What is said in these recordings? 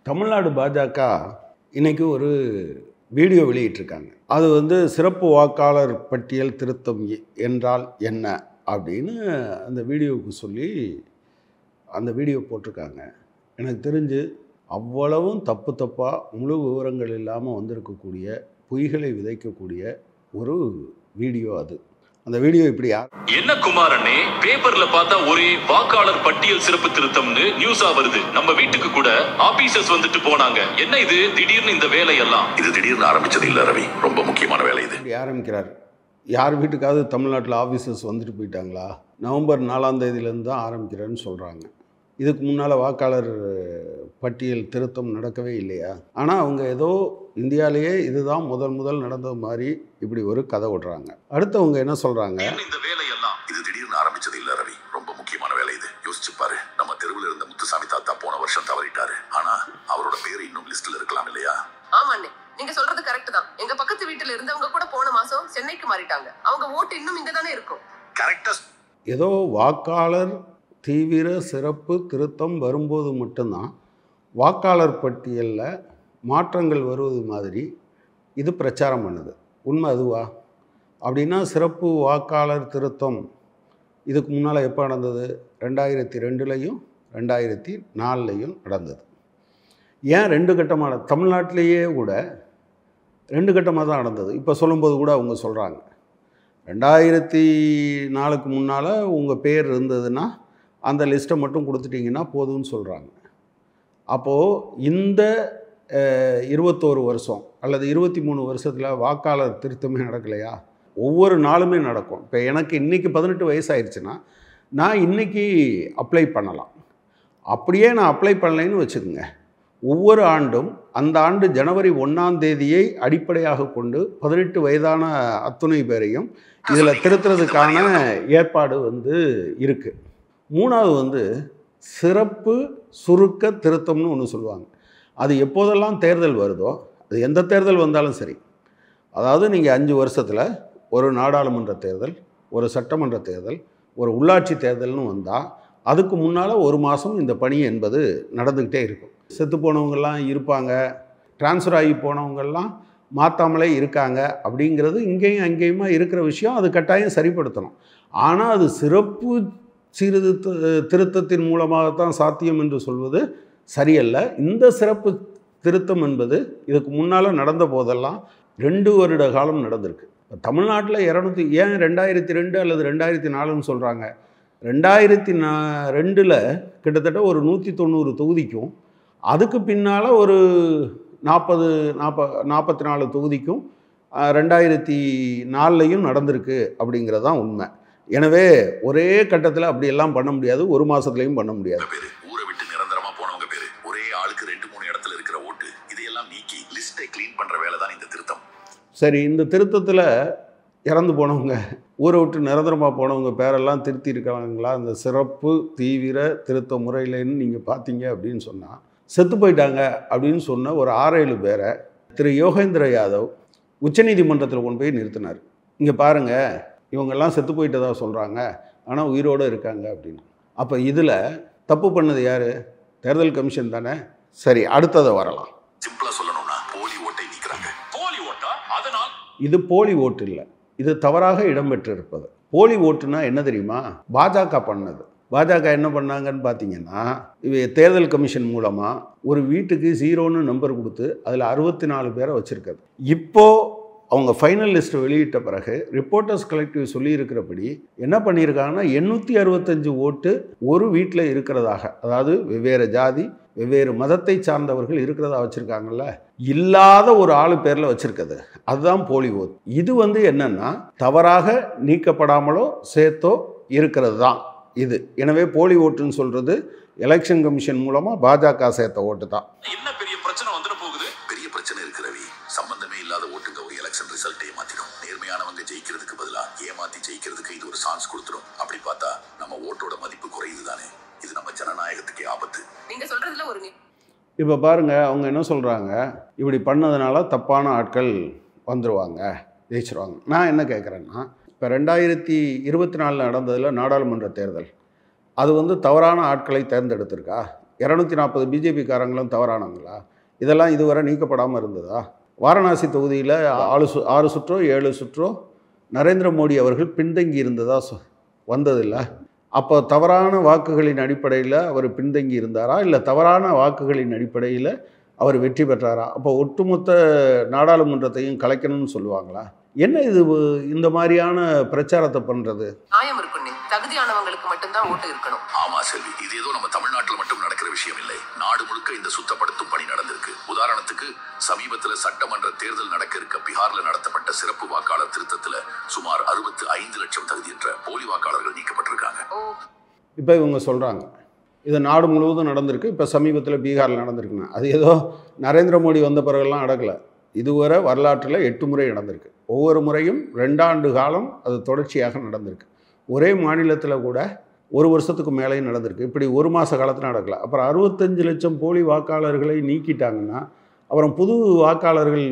தமிழ்நாடு பாஜக இன்னைக்கு ஒரு வீடியோ வெளியிட்டிருக்காங்க. அது வந்து சிறப்பு வாக்காளர் பட்டியல் திருத்தம் என்றால் என்ன அப்படின்னு அந்த வீடியோவுக்கு சொல்லி அந்த வீடியோ போட்டிருக்காங்க. எனக்கு தெரிஞ்சு அவ்வளவும் தப்பு தப்பாக முழு விவரங்கள் இல்லாமல் வந்திருக்கக்கூடிய பொய்களை விதைக்கக்கூடிய ஒரு வீடியோ அது. அந்த வீடியோ இப்படி என்ன குமாரண்ணே, பேப்பர்ல பார்த்தா ஒரே வாக்காளர் பட்டியல் சிறப்பு திருத்தம்னு நியூஸா வருது. நம்ம வீட்டுக்கு கூட ஆபீசர்ஸ் வந்துட்டு போனாங்க. என்ன இது திடீர்னு இந்த வேலையெல்லாம்? இது திடீர்னு ஆரம்பிச்சது இல்ல ரவி, ரொம்ப முக்கியமான வேலை இது. இப்படி ஆரம்பிக்கிறார். யார் வீட்டுக்காவது தமிழ்நாட்டில் ஆஃபீஸர்ஸ் வந்துட்டு போயிட்டாங்களா? நவம்பர் 4ஆம் தேதியிலேருந்து தான் ஆரம்பிக்கிறேன்னு சொல்கிறாங்க. இதுக்கு முன்னால் வாக்காளர் பட்டியல் திருத்தம் நடக்கவே இல்லையா? ஆனால் அவங்க ஏதோ இந்தியாவிலேயே இதுதான் முதல் நடந்தது மாதிரி இப்படி ஒரு கதை விடுறாங்க. அடுத்தவங்க என்ன சொல்கிறாங்க? இந்த வேலையெல்லாம் இது திடீர்னு ஆரம்பிச்சது இல்ல ரவி, ரொம்ப முக்கியமான வேலை இது. யோசிச்சு பாரு, நம்ம தெருவில் இருந்த முத்துசாமி தாத்தா போன வருஷம் தவறிட்டாரு. ஆனா அவரோட பேரு இன்னும் லிஸ்ட்ல இருக்கலாம் இல்லையா? ஆமாண்ணே, நீங்க சொல்றது கரெக்ட் தான். எங்க பக்கத்து வீட்டுல இருந்தவங்க கூட போன மாசம் சென்னைக்கு மாறிட்டாங்க. அவங்க ஓட்டு இன்னும் இங்க தானே இருக்கும். கரெக்டா. ஏதோ வாக்காளர் தீவிர சிறப்பு திருத்தம் வரும்போது மட்டும்தான் வாக்காளர் பட்டியலில் மாற்றங்கள் வருவது மாதிரி இது பிரச்சாரம் பண்ணுது. உண்மை அதுவா? அப்படின்னா சிறப்பு வாக்காளர் திருத்தம் இதுக்கு முன்னால் எப்போ நடந்தது? 2002லையும் 2004லையும் நடந்தது. ஏன் 2 கட்டமாக? தமிழ்நாட்டிலேயே கூட 2 கட்டமாக தான் நடந்தது. இப்போ சொல்லும்போது கூட அவங்க சொல்கிறாங்க 2004க்கு முன்னால் உங்கள் பேர் இருந்ததுன்னா அந்த லிஸ்ட்டை மட்டும் கொடுத்துட்டிங்கன்னா போதும்னு சொல்கிறாங்க. அப்போது இந்த 21 வருஷம் அல்லது 23 வருஷத்தில் வாக்காளர் திருத்தமே நடக்கலையா? ஒவ்வொரு நாளுமே நடக்கும். இப்போ எனக்கு இன்றைக்கி 18 வயசு ஆயிடுச்சுன்னா நான் இன்றைக்கி அப்ளை பண்ணலாம். அப்படியே நான் அப்ளை பண்ணலைன்னு வச்சுக்கோங்க, ஒவ்வொரு ஆண்டும் அந்த ஆண்டு ஜனவரி 1ஆம் தேதியை அடிப்படையாக கொண்டு 18 வயதான அத்துணை பேரையும் இதில் திருத்துறதுக்கான ஏற்பாடு வந்து இருக்குது. 3வது சிறப்பு சுருக்க திருத்தம்னு ஒன்று சொல்லுவாங்க. அது எப்போதெல்லாம் தேர்தல் வருதோ, அது எந்த தேர்தல் வந்தாலும் சரி, அதாவது நீங்கள் 5 வருஷத்தில் ஒரு நாடாளுமன்ற தேர்தல், ஒரு சட்டமன்ற தேர்தல், ஒரு உள்ளாட்சி தேர்தல்னு வந்தால் அதுக்கு முன்னால் 1 மாதம் இந்த பணி என்பது நடந்துக்கிட்டே இருக்கும். செத்து போனவங்கள்லாம் இருப்பாங்க, டிரான்ஸ்ஃபர் ஆகி போனவங்கள்லாம் மாற்றாமலே இருக்காங்க. அப்படிங்கிறது இங்கேயும் அங்கேயுமா இருக்கிற விஷயம். அது கட்டாயம் சரிப்படுத்தணும். ஆனால் அது சிறப்பு திருத்தத்தின் மூலமாகத்தான் சாத்தியம் என்று சொல்வது சரியல்ல. இந்த சிறப்பு திருத்தம் என்பது இதுக்கு முன்னால் நடந்த போதெல்லாம் 2 வருட காலம் நடந்திருக்கு. தமிழ்நாட்டில் 200 ஏன் 2002 அல்லது 2004ன்னு சொல்கிறாங்க? 2002ல் கிட்டத்தட்ட ஒரு 190 தொகுதிக்கும், அதுக்கு பின்னால் ஒரு 44 தொகுதிக்கும் 2004லையும் நடந்திருக்கு அப்படிங்கிறது தான் உண்மை. எனவே ஒரே கட்டத்தில் அப்படியெல்லாம் பண்ண முடியாது, 1 மாதத்துலையும் பண்ண முடியாது. ஊரை விட்டு நிரந்தரமா போனவங்க பேரு, ஒரே ஆளுக்கு 2-3 இடத்துல இருக்கிற ஓட்டு, இதையெல்லாம் நீக்கி லிஸ்ட்டை க்ளீன் பண்ற வேலை தான் இந்த திருத்தம். சரி, இந்த திருத்தத்தில் இறந்து போனவங்க, ஊரை விட்டு நிரந்தரமாக போனவங்க பேரெல்லாம் திருத்தி இருக்காங்களா? இந்த சிறப்பு தீவிர திருத்த முறையிலன்னு நீங்கள் பார்த்தீங்க அப்படின்னு சொன்னால், செத்து போயிட்டாங்க அப்படின்னு சொன்ன ஒரு 6-7 பேரை திரு யோகேந்திர யாதவ் உச்சநீதிமன்றத்தில் கொண்டு போய் நிறுத்தினார். இங்கே பாருங்கள், இவங்கெல்லாம் செத்து போயிட்டதா சொல்கிறாங்க, ஆனால் உயிரோடு இருக்காங்க அப்படின்னு. அப்போ இதில் தப்பு பண்ணது யார்? தேர்தல் கமிஷன் தானே. சரி, அடுத்ததை வரலாம். சிம்பிளா சொல்லணும்னா போலி ஓட்டை நீக்குறாங்க. போலி ஓட்டா? அதனால் இது போலி ஓட்டு இல்லை, இது தவறாக இடம்பெற்றிருப்பது. போலி ஓட்டுனா என்ன தெரியுமா? பாஜக பண்ணது. பாஜக என்ன பண்ணாங்கன்னு பார்த்தீங்கன்னா, தேர்தல் கமிஷன் மூலமாக ஒரு வீட்டுக்கு 0ன்னு நம்பர் கொடுத்து அதில் 64 பேரை வச்சுருக்காது. இப்போது அவங்க ஃபைனல் லிஸ்ட் வெளியிட்ட பிறகு ரிப்போர்ட்டர்ஸ் கலெக்டிவ் சொல்லியிருக்கிறபடி என்ன பண்ணியிருக்காங்கன்னா, 865 ஓட்டு ஒரு வீட்டில் இருக்கிறதாக, அதாவது வெவ்வேறு ஜாதி வெவ்வேறு மதத்தை சார்ந்தவர்கள் இருக்கிறதா வச்சுருக்காங்கல்ல, இல்லாத ஒரு ஆளு பேரில் வச்சுருக்குது. அதுதான் போலி ஓட்டு. இது என்னென்னா தவறாக நீக்கப்படாமலோ சேர்த்தோ இருக்கிறது தான் இது. எனவே போலி ஓட்டுன்னு சொல்கிறது எலெக்ஷன் கமிஷன் மூலமாக பாஜக சேர்த்த ஓட்டு தான். என்ன பெரிய பிரச்சனை வந்துட போகுது? பெரிய பிரச்சனை இருக்கு ரவி. சம்பந்தமே இல்லாத ஓட்டுங்க ஒரு எலெக்ஷன் ரிசல்ட் ஏமாத்திடும். நேர்மையானவங்க ஜெயிக்கிறதுக்கு பதிலா ஏமாத்தி ஜெயிக்கிறதுக்கு இது ஒரு சான்ஸ் கொடுத்துரும். அப்படி பார்த்தா நம்ம ஓட்டோட மதிப்பு குறையுது தானே. இது நம்ம ஜனநாயகத்துக்கே ஆபத்து. நீங்க சொல்றதுல ஒரு இப்போ பாருங்கள், அவங்க என்ன சொல்கிறாங்க, இப்படி பண்ணதுனால தப்பான ஆட்கள் வந்துடுவாங்க, ஜெயிச்சிருவாங்க. நான் என்ன கேட்குறேன்னா, இப்போ 2024 நடந்ததில் நாடாளுமன்ற தேர்தல், அது தவறான ஆட்களை தேர்ந்தெடுத்திருக்கா? 240 பிஜேபிக்காரங்களும் தவறானங்களா? இதெல்லாம் இதுவரை நீக்கப்படாமல் இருந்ததா? வாரணாசி தொகுதியில் 6 சுற்றோ 7 சுற்றோ நரேந்திர மோடி அவர்கள் பின்தங்கி இருந்ததா வந்ததில்லை. அப்போ தவறான வாக்குகளின் அடிப்படையில் அவர் பின்தங்கி இருந்தாரா, இல்லை தவறான வாக்குகளின் அடிப்படையில் அவர் வெற்றி பெற்றாரா? அப்போ ஒட்டுமொத்த நாடாளுமன்றத்தையும் கலைக்கணும்னு சொல்லுவாங்களா? என்ன இது இந்த மாதிரியான பிரச்சாரத்தை பண்றது? நியாயம் இருக்குன்னு தகுதியானவங்களுக்கு மட்டும்தான் ஓட்டு இருக்கணும். ஆமா செல்வி, இது ஏதோ நம்ம தமிழ்நாட்டில் மட்டும் நடக்கிற விஷயம் இல்லை. நாடு முழுக்க இந்த சுத்தப்படுத்தும் பணி நடந்திருக்கு. உதாரணத்துக்கு சமீபத்தில் சட்டமன்ற தேர்தல் நடக்க இருக்க பீகார்ல நடத்தப்பட்ட சிறப்பு வாக்காளர் திருத்தத்துல சுமார் 65 லட்சம் தகுதியற்ற போலி வாக்காளர்கள் நீக்கப்பட்டிருக்காங்க. இப்போ இவங்க சொல்றாங்க இது நாடு முழுவதும் நடந்திருக்கு, இப்போ சமீபத்தில் பீகாரில் நடந்திருக்குன்னு. அது ஏதோ நரேந்திர மோடி வந்த பிறகுலாம் நடக்கலை. இதுவரை வரலாற்றில் 8 முறை நடந்திருக்கு. ஒவ்வொரு முறையும் 2 ஆண்டு காலம் அது தொடர்ச்சியாக நடந்திருக்கு. ஒரே மாநிலத்தில் கூட 1 வருஷத்துக்கு மேலேயும் நடந்திருக்கு. இப்படி 1 மாத காலத்தில் நடக்கல. அப்புறம் 65 லட்சம் போலி வாக்காளர்களை நீக்கிட்டாங்கன்னா அப்புறம் புது வாக்காளர்கள்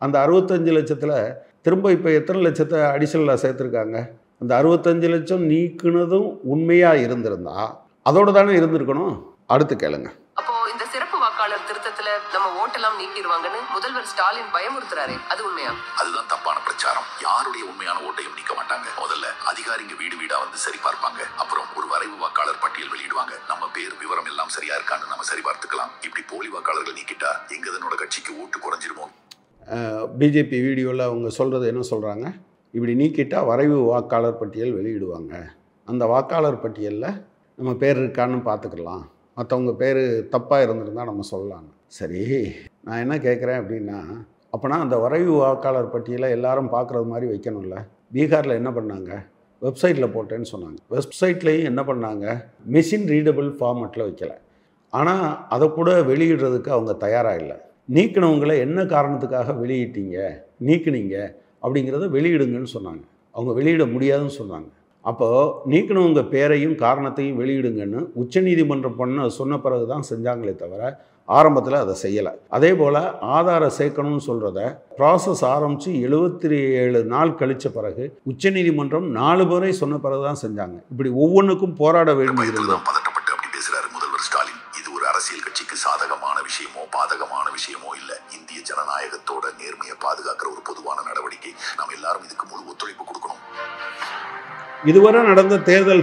அந்த 65 லட்சத்தில் திரும்ப இப்போ எத்தனை லட்சத்தை அடிஷனலாக சேர்த்துருக்காங்க? அந்த 65 லட்சம் நீக்குனதும் உண்மையாக இருந்திருந்தா அதோடு தானே இருந்திருக்கணும். அடுத்து கேளுங்க. அப்போ இந்த சிறப்பு வாக்காளர் திருத்தத்துல நம்ம ஓட்டெல்லாம் நீக்கிடுவாங்கன்னு முதல்வர் ஸ்டாலின் பயமுறுத்துறாரு, அது உண்மையா? அதுதான் தப்பான பிரச்சாரம். யாருடைய உண்மையான ஓட்டையும் நீக்க மாட்டாங்க. முதல்ல அதிகாரிங்க வீடு வீடா வந்து சரி பார்ப்பாங்க. அப்புறம் ஒரு வரைவு வாக்காளர் பட்டியல் வெளியிடுவாங்க. நம்ம பேர் விவரம் எல்லாம் சரியா இருக்கான்னு நம்ம சரி பார்த்துக்கலாம். இப்படி போலி வாக்காளர்கள் நீக்கிட்டா எங்க தன்னோட கட்சிக்கு ஓட்டு குறைஞ்சிருமோ? பிஜேபி வீடியோவில் அவங்க சொல்கிறது என்ன சொல்கிறாங்க? இப்படி நீக்கிட்டால் வரைவு வாக்காளர் பட்டியல் வெளியிடுவாங்க. அந்த வாக்காளர் பட்டியலில் நம்ம பேர் இருக்கான்னு பார்த்துக்கலாம். மற்றவங்க பேர் தப்பாக இருந்திருந்தால் நம்ம சொல்லலாம். சரி, நான் என்ன கேட்குறேன் அப்படின்னா, அப்போனா அந்த வரைவு வாக்காளர் பட்டியலை எல்லாரும் பார்க்குறது மாதிரி வைக்கணும்ல. பீகாரில் என்ன பண்ணாங்க? வெப்சைட்டில் போட்டேன்னு சொன்னாங்க. வெப்சைட்லேயும் என்ன பண்ணாங்க? மிஷின் ரீடபிள் ஃபார்மேட்டில் வைக்கலை. ஆனால் அதை கூட வெளியிடுறதுக்கு அவங்க தயாராக இல்லை. நீக்கினவங்களை என்ன காரணத்துக்காக நீக்கினீங்க அப்படிங்கிறத வெளியிடுங்கன்னு சொன்னாங்க. அவங்க வெளியிட முடியாதுன்னு சொன்னாங்க. அப்போது நீக்கினவங்க பேரையும் காரணத்தையும் வெளியிடுங்கன்னு உச்சநீதிமன்றம் சொன்ன பிறகு தான் செஞ்சாங்களே தவிர ஆரம்பத்தில் அதை செய்யலை. அதே போல் ஆதாரம் சேர்க்கணும்னு சொல்கிறத ப்ராசஸ் ஆரம்பித்து 77 நாள் கழித்த பிறகு உச்சநீதிமன்றம் 4 முறை சொன்ன பிறகு தான் செஞ்சாங்க. இப்படி ஒவ்வொன்றுக்கும் போராட வேண்டியது. பதட்டப்பட்டு அப்படி பேசுகிறாரு முதல்வர் ஸ்டாலின். இது ஒரு அரசியல் கட்சிக்கு சாதகமான விஷயமோ பாதகமான விஷயமோ இல்லை. இந்திய ஜனநாயகத்தோட நேர்மையை பாதுகாக்கிற ஒரு பொதுவான நடவடிக்கை. நாம் எல்லாரும் இதுக்கு முழு ஒத்துழைப்பு கொடுக்கணும். இதுவரை நடந்த தேர்தல்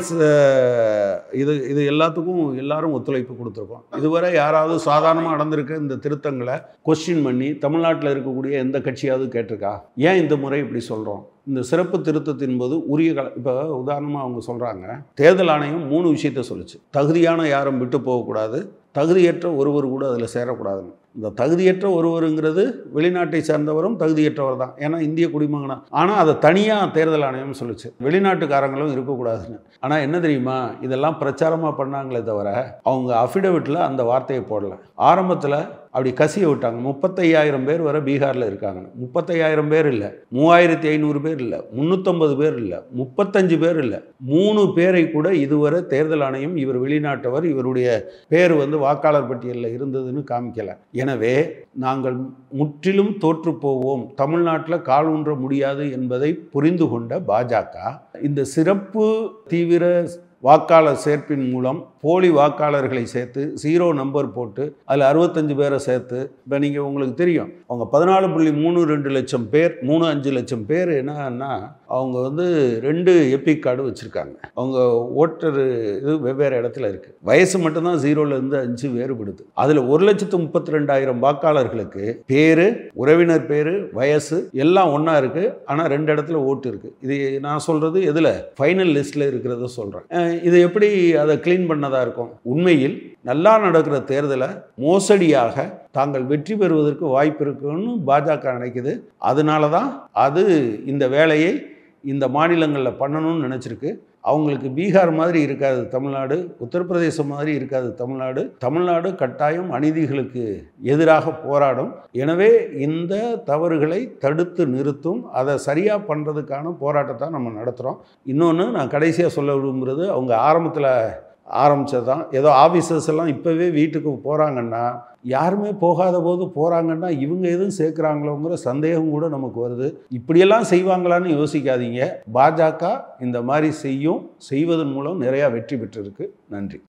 இது எல்லாத்துக்கும் எல்லாரும் ஒத்துழைப்பு கொடுத்துருக்கோம். இதுவரை யாராவது சாதாரணமாக நடந்திருக்க இந்த திருத்தங்களை கொஸ்டின் பண்ணி தமிழ்நாட்டில் இருக்கக்கூடிய எந்த கட்சியாவது கேட்டிருக்கா? ஏன் இந்த முறை இப்படி சொல்கிறோம்? இந்த சிறப்பு திருத்தத்தின் போது உரிய இப்போ உதாரணமாக அவங்க சொல்கிறாங்க, தேர்தல் ஆணையம் 3 விஷயத்த சொல்லுச்சு. தகுதியான யாரும் விட்டு போகக்கூடாது, தகுதியற்ற ஒருவர் கூட அதில் சேரக்கூடாதுன்னு. இந்த தகுதியற்ற ஒருவருங்கிறது வெளிநாட்டை சேர்ந்தவரும் தகுதியற்றவர் தான், ஏன்னா இந்திய குடிமகனா. ஆனால் அதை தனியாக தேர்தல் ஆணையம் சொல்லிச்சு, வெளிநாட்டுக்காரங்களும் இருக்கக்கூடாதுன்னு. ஆனால் என்ன தெரியுமா, இதெல்லாம் பிரச்சாரமாக பண்ணாங்களே தவிர அவங்க அஃபிடவிட்டில் அந்த வார்த்தையை போடலை. ஆரம்பத்தில் அப்படி கசிய விட்டாங்க. 35,000 பேர் வரை பீகாரில் இருக்காங்க. 35,000 பேர் இல்லை, 3,500 பேர் இல்லை, 350 பேர் இல்லை, 35 பேர் இல்லை, 3 பேரை கூட இதுவரை தேர்தல் ஆணையம் இவர் வெளிநாட்டவர், இவருடைய பேர் வாக்காளர் பட்டியலில் இருந்ததுன்னு காமிக்கலை. எனவே நாங்கள் முற்றிலும் தோற்று போவோம், தமிழ்நாட்டில் கால் ஊன்ற முடியாது என்பதை புரிந்து கொண்ட பாஜக இந்த சிறப்பு தீவிர வாக்காளர் சேர்ப்பின் மூலம் போலி வாக்காளர்களை சேர்த்து 0 நம்பர் போட்டு அதில் 65 பேரை சேர்த்து, இப்போ நீங்கள் உங்களுக்கு தெரியும் அவங்க 14.32 லட்சம் பேர் 3.5 லட்சம் பேர் என்னன்னா அவங்க 2 எபிக் கார்டு வச்சுருக்காங்க. அவங்க ஓட்டர் இது வெவ்வேறு இடத்துல இருக்குது. வயசு மட்டும்தான் 0லேருந்து 5 வேறுபடுது. அதில் 1,32,000 வாக்காளர்களுக்கு பேர், உறவினர் பேர், வயசு எல்லாம் ஒன்றா இருக்குது. ஆனால் 2 இடத்துல ஓட்டு இருக்குது. இது நான் சொல்கிறது எதில் ஃபைனல் லிஸ்ட்டில் இருக்கிறத சொல்கிறேன். இது எப்படி அதை க்ளீன் பண்ணதாக இருக்கும்? உண்மையில் நல்லா நடக்கிற தேர்தலை மோசடியாக தாங்கள் வெற்றி பெறுவதற்கு வாய்ப்பு இருக்குன்னு பாஜக நினைக்குது. அதனால தான் அது இந்த வேலையை இந்த மாநிலங்களில் பண்ணணும்னு நினச்சிருக்கு. அவங்களுக்கு பீகார் மாதிரி இருக்காது தமிழ்நாடு, உத்தரப்பிரதேசம் மாதிரி இருக்காது தமிழ்நாடு. தமிழ்நாடு கட்டாயம் அநீதிகளுக்கு எதிராக போராடும். எனவே இந்த தவறுகளை தடுத்து நிறுத்தும், அதை சரியாக பண்ணுறதுக்கான போராட்டத்தை நம்ம நடத்துகிறோம். இன்னொன்று நான் கடைசியாக சொல்ல விரும்புகிறது, அவங்க ஆரம்பத்தில் ஆரம்பித்தது தான். ஏதோ ஆஃபீஸர்ஸ் எல்லாம் இப்போவே வீட்டுக்கு போகிறாங்கன்னா, யாருமே போகாத போது போகிறாங்கன்னா இவங்க எதுவும் சேர்க்குறாங்களோங்கிற சந்தேகம் கூட நமக்கு வருது. இப்படியெல்லாம் செய்வாங்களான்னு யோசிக்காதீங்க. பாஜக இந்த மாதிரி செய்வதன் மூலம் நிறையா வெற்றி பெற்றிருக்கு. நன்றி.